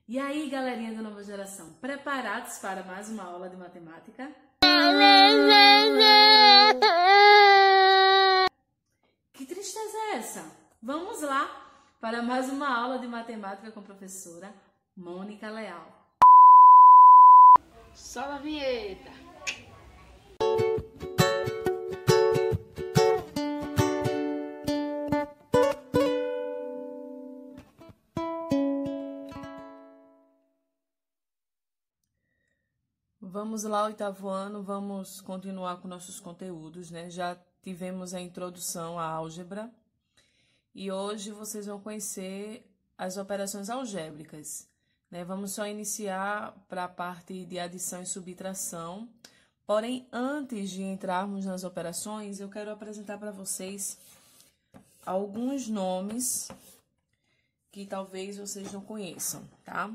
E aí, galerinha da nova geração, preparados para mais uma aula de matemática? Que tristeza é essa? Vamos lá para mais uma aula de matemática com a professora Mônica Leal. Sobe a vinheta! Vamos lá, oitavo ano, vamos continuar com nossos conteúdos, né? Já tivemos a introdução à álgebra e hoje vocês vão conhecer as operações algébricas, né? Vamos só iniciar para a parte de adição e subtração. Porém, antes de entrarmos nas operações, eu quero apresentar para vocês alguns nomes que talvez vocês não conheçam, tá?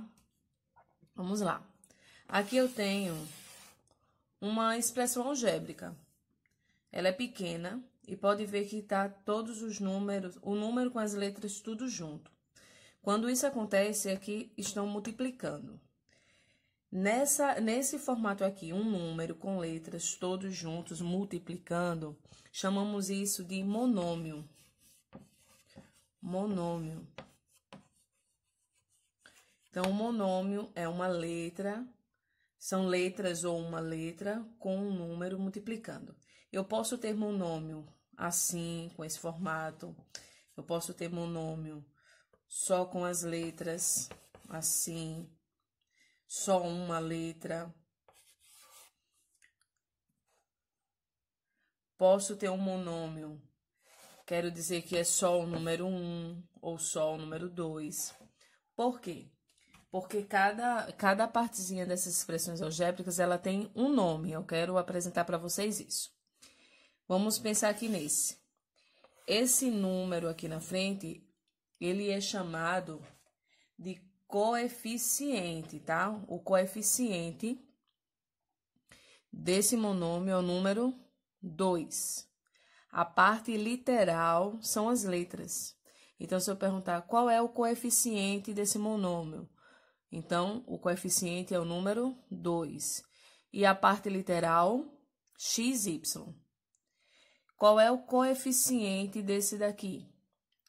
Vamos lá. Aqui eu tenho uma expressão algébrica. Ela é pequena e pode ver que está todos os números, o número com as letras tudo junto. Quando isso acontece, é que estão multiplicando. Nesse formato aqui, um número com letras todos juntos multiplicando, chamamos isso de monômio. Monômio. Então, o monômio é uma letra. São letras ou uma letra com um número multiplicando. Eu posso ter monômio assim, com esse formato. Eu posso ter monômio só com as letras assim, só uma letra. Posso ter um monômio, quero dizer que é só o número 1 ou só o número 2. Por quê? Porque cada partezinha dessas expressões algébricas, ela tem um nome. Eu quero apresentar para vocês isso. Vamos pensar aqui nesse. Esse número aqui na frente, ele é chamado de coeficiente, tá? O coeficiente desse monômio é o número 2. A parte literal são as letras. Então, se eu perguntar qual é o coeficiente desse monômio, então, o coeficiente é o número 2. E a parte literal, xy. Qual é o coeficiente desse daqui?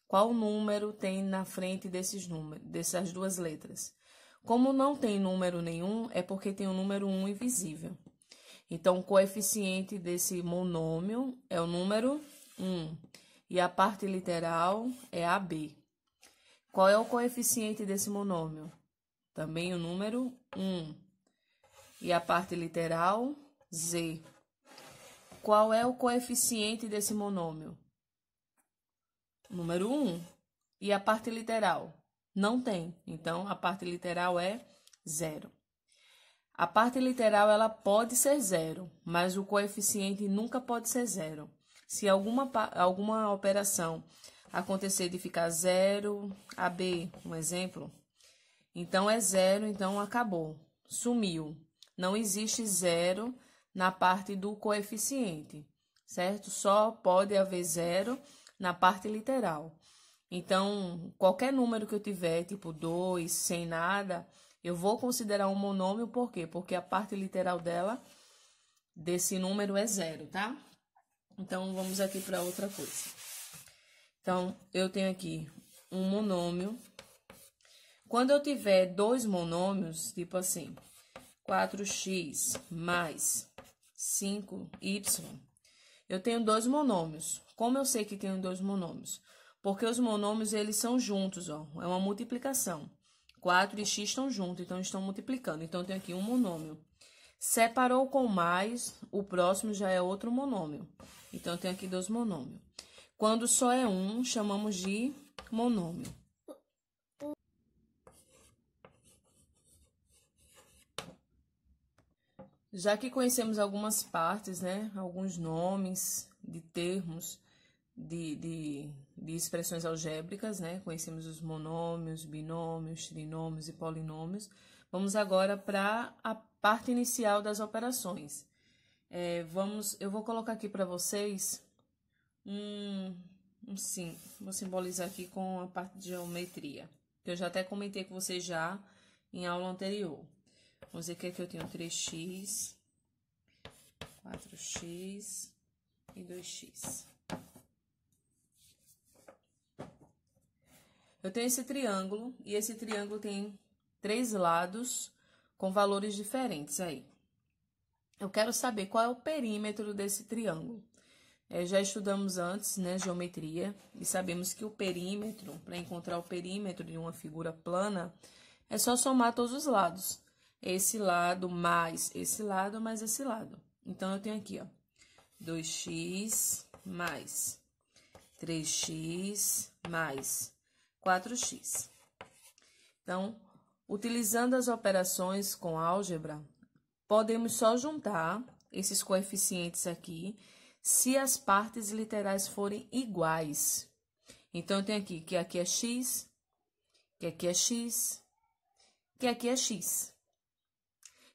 Qual número tem na frente desses números, dessas duas letras? Como não tem número nenhum, é porque tem o número 1 invisível. Então, o coeficiente desse monômio é o número 1. E a parte literal é AB. Qual é o coeficiente desse monômio? Também o número 1. E a parte literal, Z. Qual é o coeficiente desse monômio? Número 1. E a parte literal? Não tem. Então, a parte literal é 0. A parte literal, ela pode ser 0, mas o coeficiente nunca pode ser 0. Se alguma operação acontecer de ficar 0, AB, um exemplo, então é 0, então acabou, sumiu. Não existe 0 na parte do coeficiente, certo? Só pode haver 0 na parte literal. Então, qualquer número que eu tiver, tipo 2, sem nada, eu vou considerar um monômio, por quê? Porque a parte literal desse número é 0, tá? Então, vamos aqui para outra coisa. Então, eu tenho aqui um monômio. Quando eu tiver dois monômios, tipo assim, 4x mais 5y, eu tenho dois monômios. Como eu sei que tenho dois monômios? Porque os monômios, eles são juntos, ó. É uma multiplicação. 4 e x estão juntos, então estão multiplicando. Então, eu tenho aqui um monômio. Separou com mais, o próximo já é outro monômio. Então, eu tenho aqui dois monômios. Quando só é um, chamamos de monômio. Já que conhecemos algumas partes, né, alguns nomes de termos de expressões algébricas, né, conhecemos os monômios, binômios, trinômios e polinômios, vamos agora para a parte inicial das operações. Eu vou colocar aqui para vocês vou simbolizar aqui com a parte de geometria, que eu já até comentei com vocês já em aula anterior. Vamos dizer que aqui eu tenho 3x, 4x e 2x. Eu tenho esse triângulo, e esse triângulo tem 3 lados com valores diferentes aí. Eu quero saber qual é o perímetro desse triângulo. Já estudamos antes, né, geometria, e sabemos que o perímetro, para encontrar o perímetro de uma figura plana, é só somar todos os lados. Esse lado mais esse lado mais esse lado. Então, eu tenho aqui, ó, 2x mais 3x mais 4x. Então, utilizando as operações com álgebra, podemos só juntar esses coeficientes aqui se as partes literais forem iguais. Então, eu tenho aqui que aqui é x, que aqui é x, que aqui é x.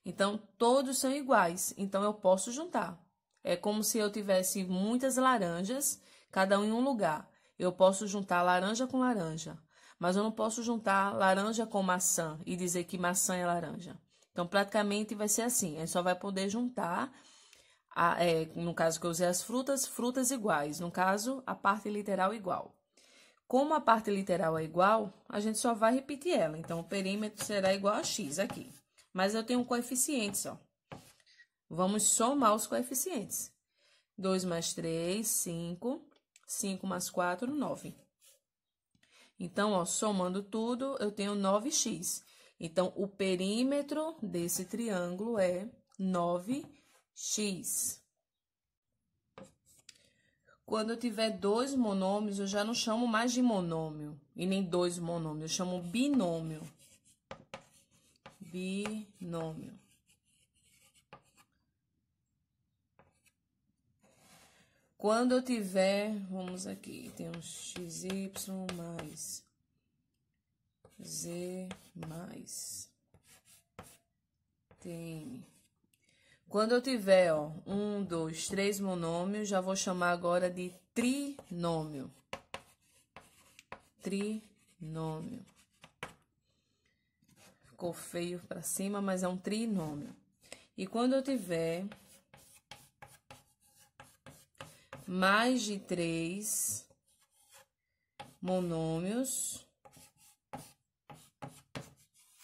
Então, todos são iguais, então eu posso juntar. É como se eu tivesse muitas laranjas, cada um em um lugar. Eu posso juntar laranja com laranja, mas eu não posso juntar laranja com maçã e dizer que maçã é laranja. Então, praticamente vai ser assim, a gente só vai poder juntar, no caso que eu usei as frutas, frutas iguais, no caso, a parte literal igual. Como a parte literal é igual, a gente só vai repetir ela, então o perímetro será igual a x aqui. Mas eu tenho coeficientes, ó. Vamos somar os coeficientes. 2 mais 3, 5. 5 mais 4, 9. Então, ó, somando tudo, eu tenho 9x. Então, o perímetro desse triângulo é 9x. Quando eu tiver 2 monômios, eu já não chamo mais de monômio, e nem 2 monômios, eu chamo binômio. Binômio. Quando eu tiver, vamos aqui, tem um xy mais z mais tm. Quando eu tiver, ó, 1, 2, 3 monômios, já vou chamar agora de trinômio. Trinômio. Ficou feio para cima, mas é um trinômio. E quando eu tiver mais de 3 monômios,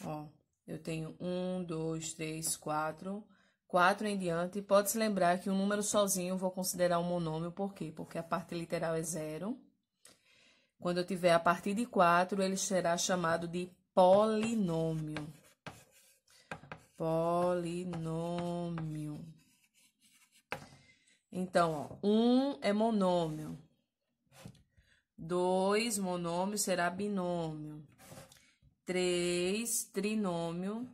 ó, eu tenho 1, 2, 3, 4, 4 em diante. Pode se lembrar que o número sozinho eu vou considerar um monômio, por quê? Porque a parte literal é 0. Quando eu tiver a partir de 4, ele será chamado de polinômio. Polinômio. Então, ó, 1 é monômio. 2 monômio será binômio. 3, trinômio.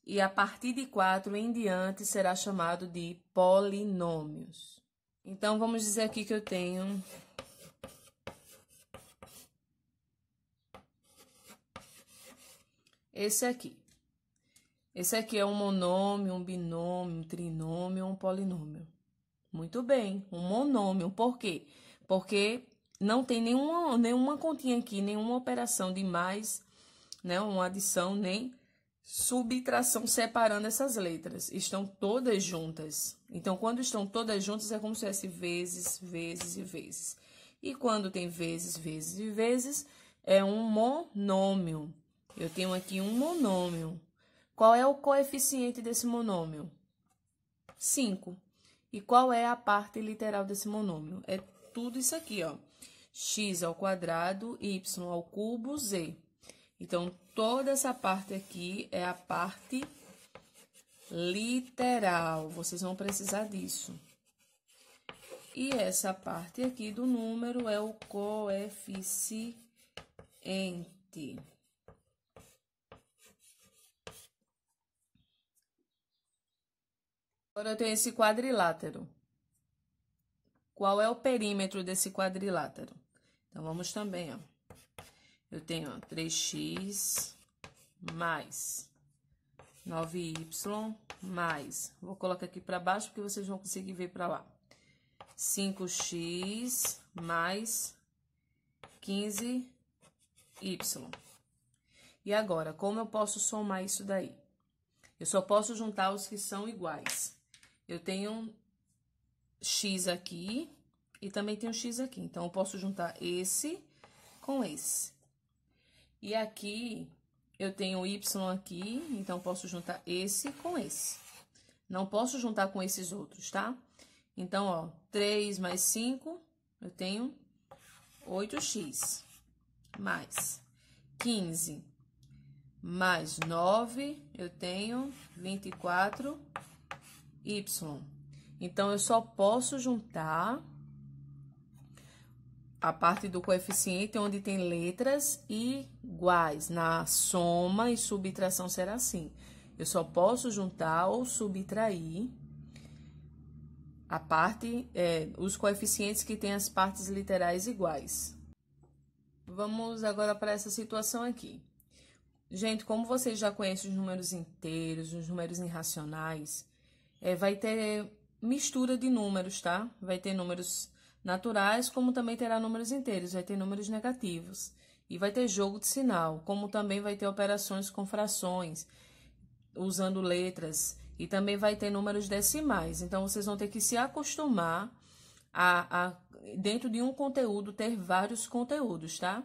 E a partir de 4 em diante será chamado de polinômios. Então, vamos dizer aqui que eu tenho esse aqui. Esse aqui é um monômio, um binômio, um trinômio, um polinômio. Muito bem, um monômio. Por quê? Porque não tem nenhuma continha aqui, nenhuma operação de mais, né, uma adição, nem subtração separando essas letras. Estão todas juntas. Então, quando estão todas juntas, é como se fosse vezes, vezes e vezes. E quando tem vezes, vezes e vezes, é um monômio. Eu tenho aqui um monômio. Qual é o coeficiente desse monômio? 5. E qual é a parte literal desse monômio? É tudo isso aqui, ó. X ao quadrado, y ao cubo, z. Então, toda essa parte aqui é a parte literal. Vocês vão precisar disso. E essa parte aqui do número é o coeficiente. Agora eu tenho esse quadrilátero. Qual é o perímetro desse quadrilátero? Então, vamos também, ó. Eu tenho, ó, 3x mais 9y mais... Vou colocar aqui para baixo porque vocês vão conseguir ver para lá. 5x mais 15y. E agora, como eu posso somar isso daí? Eu só posso juntar os que são iguais. Eu tenho x aqui e também tenho x aqui. Então, eu posso juntar esse com esse. E aqui, eu tenho y aqui, então, eu posso juntar esse com esse. Não posso juntar com esses outros, tá? Então, ó, 3 mais 5, eu tenho 8x. Mais 15 mais 9, eu tenho 24y. Então, eu só posso juntar a parte do coeficiente onde tem letras iguais. Na soma e subtração será assim. Eu só posso juntar ou subtrair a parte, os coeficientes que têm as partes literais iguais. Vamos agora para essa situação aqui. Gente, como vocês já conhecem os números inteiros, os números irracionais, vai ter mistura de números, tá? Vai ter números naturais, como também terá números inteiros, vai ter números negativos. E vai ter jogo de sinal, como também vai ter operações com frações, usando letras. E também vai ter números decimais. Então, vocês vão ter que se acostumar dentro de um conteúdo, ter vários conteúdos, tá?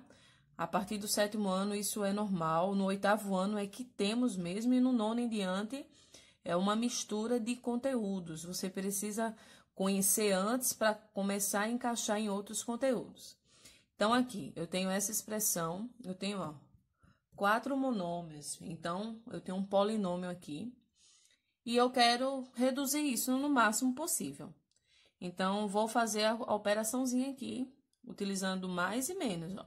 A partir do 7º ano, isso é normal. No 8º ano é que temos mesmo, e no 9º em diante é uma mistura de conteúdos. Você precisa conhecer antes para começar a encaixar em outros conteúdos. Então, aqui, eu tenho essa expressão, eu tenho, ó, 4 monômios. Então, eu tenho um polinômio aqui. E eu quero reduzir isso no máximo possível. Então, vou fazer a operaçãozinha aqui, utilizando mais e menos, ó.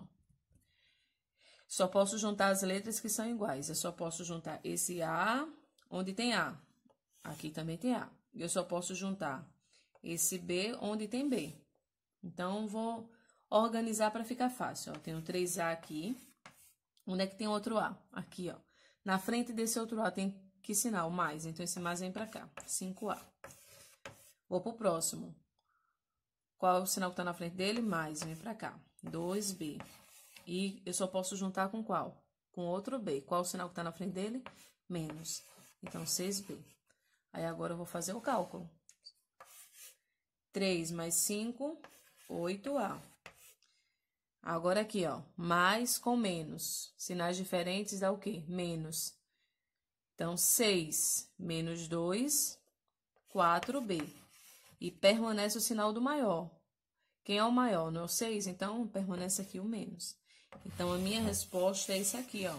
Só posso juntar as letras que são iguais. Eu só posso juntar esse A, onde tem A. Aqui também tem A. Eu só posso juntar esse B, onde tem B. Então, vou organizar para ficar fácil. Ó. Tenho 3A aqui. Onde é que tem outro A? Aqui, ó. Na frente desse outro A tem que sinal? Mais. Então, esse mais vem para cá. 5A. Vou pro próximo. Qual é o sinal que tá na frente dele? Mais. Vem para cá. 2B. E eu só posso juntar com qual? Com outro B. Qual o sinal que tá na frente dele? Menos. Então, 6B. Aí, agora eu vou fazer o cálculo. 3 mais 5, 8A. Agora, aqui, ó. Mais com menos. Sinais diferentes dá o quê? Menos. Então, 6 menos 2, 4B. E permanece o sinal do maior. Quem é o maior? Não é o 6? Então, permanece aqui o menos. Então, a minha resposta é isso aqui, ó.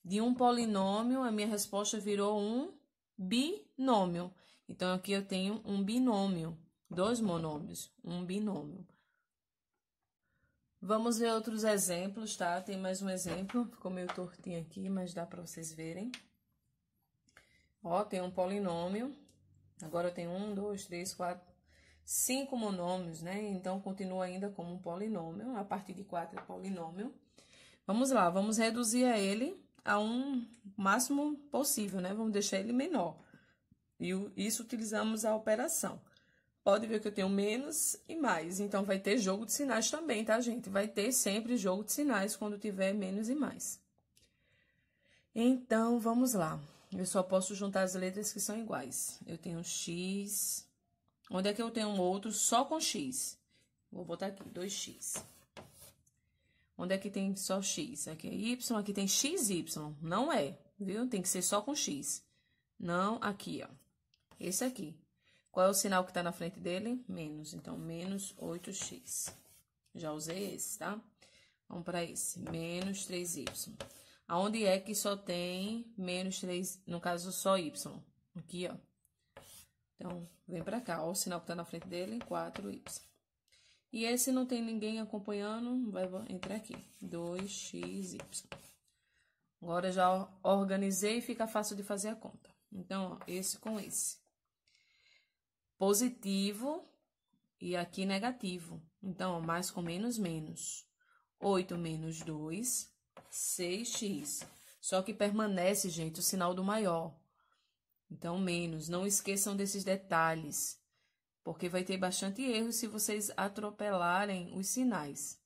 De um polinômio, a minha resposta virou um binômio. Então, aqui eu tenho um binômio. 2 monômios, um binômio. Vamos ver outros exemplos, tá? Tem mais um exemplo. Ficou meio tortinho aqui, mas dá para vocês verem. Ó, tem um polinômio. Agora eu tenho 1, 2, 3, 4, 5 monômios, né? Então, continua ainda como um polinômio. A partir de 4 é polinômio. Vamos lá, vamos reduzir a ele a um máximo possível, né? Vamos deixar ele menor. E isso utilizamos a operação. Pode ver que eu tenho menos e mais. Então, vai ter jogo de sinais também, tá, gente? Vai ter sempre jogo de sinais quando tiver menos e mais. Então, vamos lá. Eu só posso juntar as letras que são iguais. Eu tenho x. Onde é que eu tenho um outro só com x? Vou botar aqui, 2x. Onde é que tem só x? Aqui é y, aqui tem xy. Não é, viu? Tem que ser só com x. Não, aqui, ó. Esse aqui. Qual é o sinal que tá na frente dele? Menos. Então, menos 8x. Já usei esse, tá? Vamos para esse. Menos 3y. Aonde é que só tem menos 3, no caso, só y? Aqui, ó. Então, vem pra cá, ó, o sinal que tá na frente dele, 4y. E esse não tem ninguém acompanhando, vai entrar aqui, 2xy. Agora, já organizei e fica fácil de fazer a conta. Então, ó, esse com esse. Positivo e aqui negativo. Então, ó, mais com menos, menos. 8 menos 2, 6x. Só que permanece, gente, o sinal do maior. Então, menos. Não esqueçam desses detalhes, porque vai ter bastante erro se vocês atropelarem os sinais.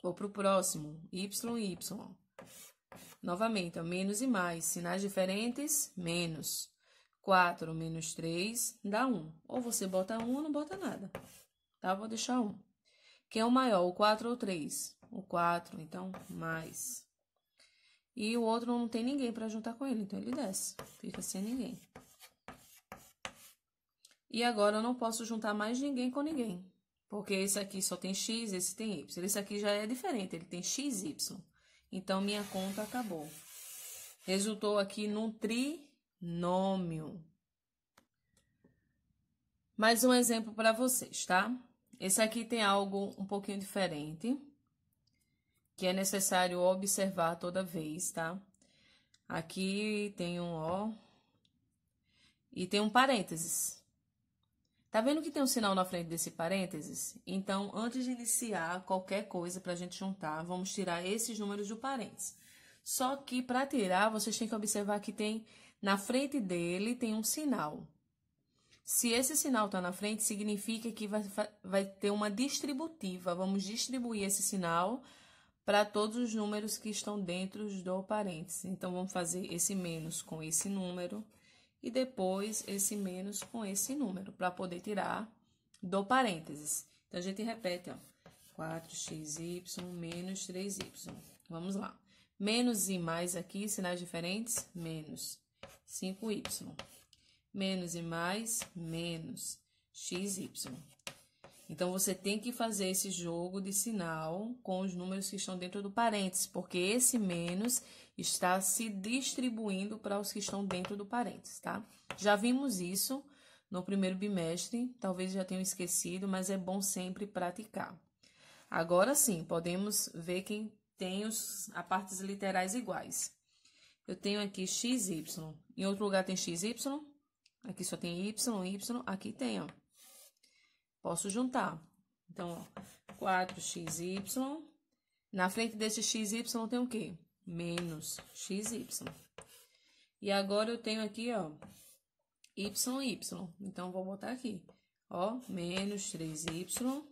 Vou para o próximo, y. Novamente, ó, menos e mais. Sinais diferentes, menos. 4 menos 3 dá 1. Ou você bota 1 ou não bota nada. Tá? Vou deixar 1. Quem é o maior, o 4 ou o 3? O 4, então, mais. E o outro não tem ninguém para juntar com ele, então ele desce. Fica sem ninguém. E agora eu não posso juntar mais ninguém com ninguém. Porque esse aqui só tem x, esse tem y. Esse aqui já é diferente, ele tem x, y. Então, minha conta acabou. Resultou aqui num trinômio. Mais um exemplo para vocês, tá? Esse aqui tem algo um pouquinho diferente, que é necessário observar toda vez, tá? Aqui tem um ó e tem um parênteses. Tá vendo que tem um sinal na frente desse parênteses? Então, antes de iniciar qualquer coisa para a gente juntar, vamos tirar esses números do parênteses. Só que para tirar, vocês têm que observar que tem na frente dele tem um sinal. Se esse sinal está na frente, significa que vai ter uma distributiva. Vamos distribuir esse sinal para todos os números que estão dentro do parênteses. Então, vamos fazer esse menos com esse número e depois esse menos com esse número, para poder tirar do parênteses. Então, a gente repete, ó, 4xy menos 3y. Vamos lá. Menos e mais aqui, sinais diferentes, menos 5y. Menos e mais, menos xy. Então, você tem que fazer esse jogo de sinal com os números que estão dentro do parênteses, porque esse menos está se distribuindo para os que estão dentro do parênteses, tá? Já vimos isso no primeiro bimestre, talvez já tenham esquecido, mas é bom sempre praticar. Agora sim, podemos ver quem tem as partes literais iguais. Eu tenho aqui xy, em outro lugar tem xy, aqui só tem y, aqui tem, ó. Posso juntar. Então, ó, 4xy. Na frente desse xy tem o quê? Menos xy. E agora eu tenho aqui, ó, y. Então, vou botar aqui, ó, menos 3y,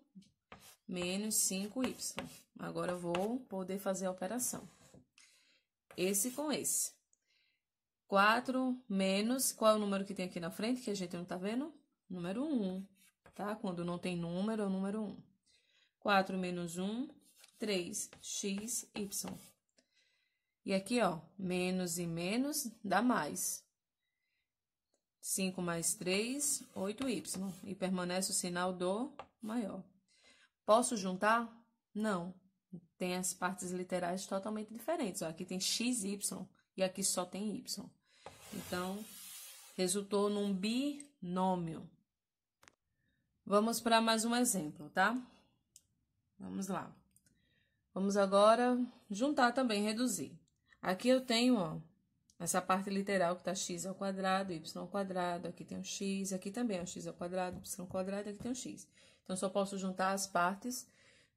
menos 5y. Agora eu vou poder fazer a operação. Esse com esse. 4 menos, qual é o número que tem aqui na frente, que a gente não tá vendo? Número 1, tá? Quando não tem número, é o número 1. 4 menos 1, 3xy. E aqui, ó, menos e menos dá mais. 5 mais 3, 8y. E permanece o sinal do maior. Posso juntar? Não. Tem as partes literais totalmente diferentes. Ó, aqui tem xy e aqui só tem y. Então, resultou num binômio. Vamos para mais um exemplo, tá? Vamos lá. Vamos agora juntar também, reduzir. Aqui eu tenho, ó, essa parte literal que tá x ao quadrado, y ao quadrado, aqui tem um x, aqui também é um x ao quadrado, y ao quadrado, aqui tem um x. Então, só posso juntar as partes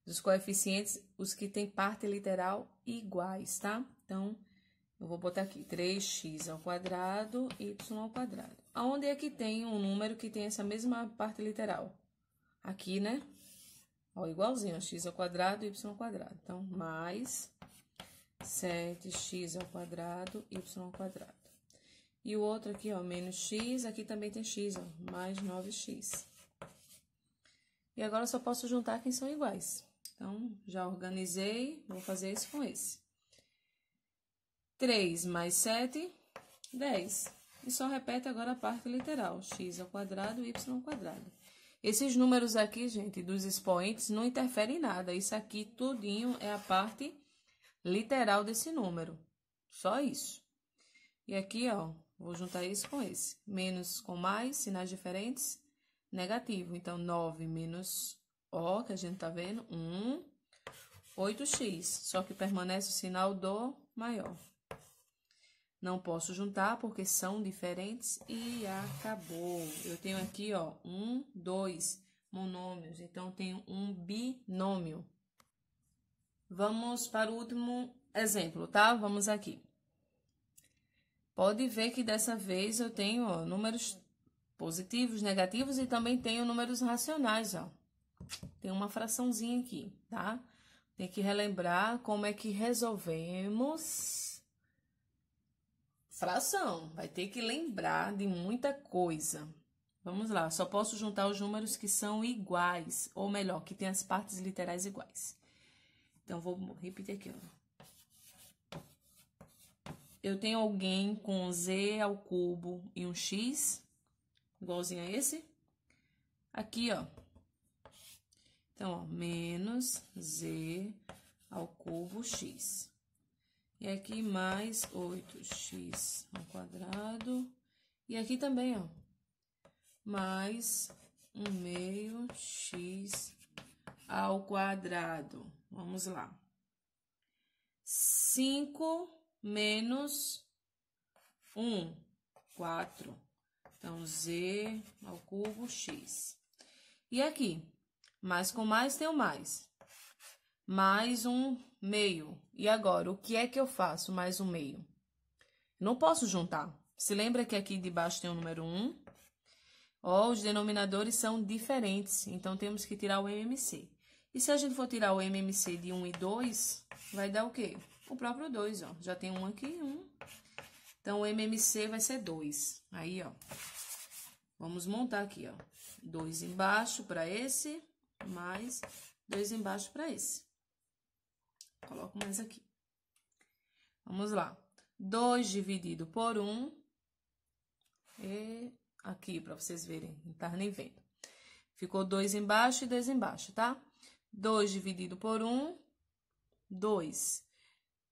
dos coeficientes, os que têm parte literal iguais, tá? Então, eu vou botar aqui 3x ao quadrado, y ao quadrado. Aonde é que tem um número que tem essa mesma parte literal? Aqui, né? Ó, igualzinho, ó, x ao quadrado, y ao quadrado. Então, mais 7x ao quadrado, y ao quadrado. E o outro aqui, ó, menos x, aqui também tem x, ó, mais 9x. E agora eu só posso juntar quem são iguais. Então, já organizei, vou fazer isso com esse. 3 mais 7, 10. E só repete agora a parte literal, x ao quadrado, y ao quadrado. Esses números aqui, gente, dos expoentes, não interferem em nada. Isso aqui, tudinho, é a parte literal desse número. Só isso. E aqui, ó, vou juntar isso com esse. Menos com mais, sinais diferentes, negativo. Então, 9 menos O, que a gente tá vendo, 1, 8x. Só que permanece o sinal do maior. Não posso juntar porque são diferentes e acabou. Eu tenho aqui, ó, 1, 2 monômios. Então, eu tenho um binômio. Vamos para o último exemplo, tá? Vamos aqui. Pode ver que dessa vez eu tenho, ó, números positivos, negativos e também tenho números racionais, ó. Tem uma fraçãozinha aqui, tá? Tem que relembrar como é que resolvemos fração. Vai ter que lembrar de muita coisa. Vamos lá, só posso juntar os números que são iguais, ou melhor, que tem as partes literais iguais. Então, vou repetir aqui, ó. Eu tenho alguém com z ao cubo e um x, igualzinho a esse. Aqui, ó. Então, ó, menos z ao cubo x. E aqui mais 8x ao quadrado. E aqui também, ó. Mais 1/2 x ao quadrado. Vamos lá. 5 menos 1, 4. Então, z ao cubo x. E aqui, mais com mais tem o mais. Mais 1/2. E agora, o que é que eu faço mais 1/2? Não posso juntar. Se lembra que aqui de baixo tem o número 1? Ó, os denominadores são diferentes, então temos que tirar o MMC. E se a gente for tirar o MMC de 1 e 2, vai dar o quê? O próprio 2, ó. Já tem um aqui, 1. Então, o MMC vai ser 2. Aí, ó, vamos montar aqui, ó. 2 embaixo para esse, mais 2 embaixo para esse. Coloco mais aqui. Vamos lá. 2 dividido por 1. E aqui, para vocês verem, não tá nem vendo. Ficou 2 embaixo e 2 embaixo, tá? 2 dividido por 1, 2.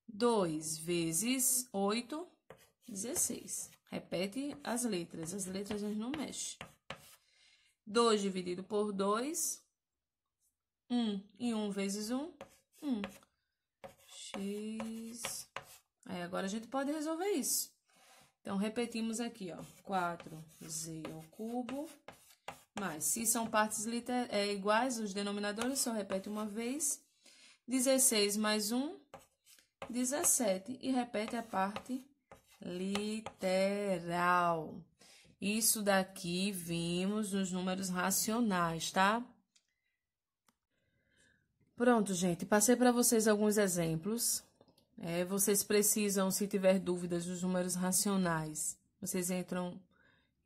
2 vezes 8, 16. Repete as letras a gente não mexe. 2 dividido por 2, 1. E 1 vezes 1, 1. X. Aí, agora a gente pode resolver isso. Então, repetimos aqui, ó. 4z ao cubo, mais, se são partes iguais, os denominadores só repete uma vez. 16 mais 1, 17. E repete a parte literal. Isso daqui vimos nos números racionais, tá? Pronto, gente. Passei para vocês alguns exemplos. Vocês precisam, se tiver dúvidas dos números racionais, vocês entram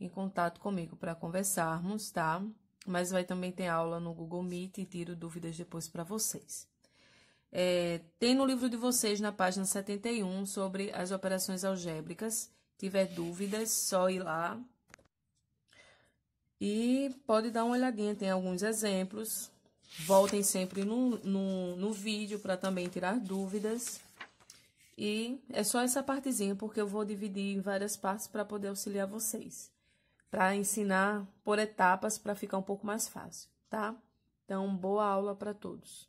em contato comigo para conversarmos, tá? Mas vai também ter aula no Google Meet e tiro dúvidas depois para vocês. Tem no livro de vocês, na página 71, sobre as operações algébricas. Se tiver dúvidas, só ir lá. E pode dar uma olhadinha, tem alguns exemplos. Voltem sempre no vídeo para também tirar dúvidas. E é só essa partezinha, porque eu vou dividir em várias partes para poder auxiliar vocês. Para ensinar por etapas, para ficar um pouco mais fácil, tá? Então, boa aula para todos.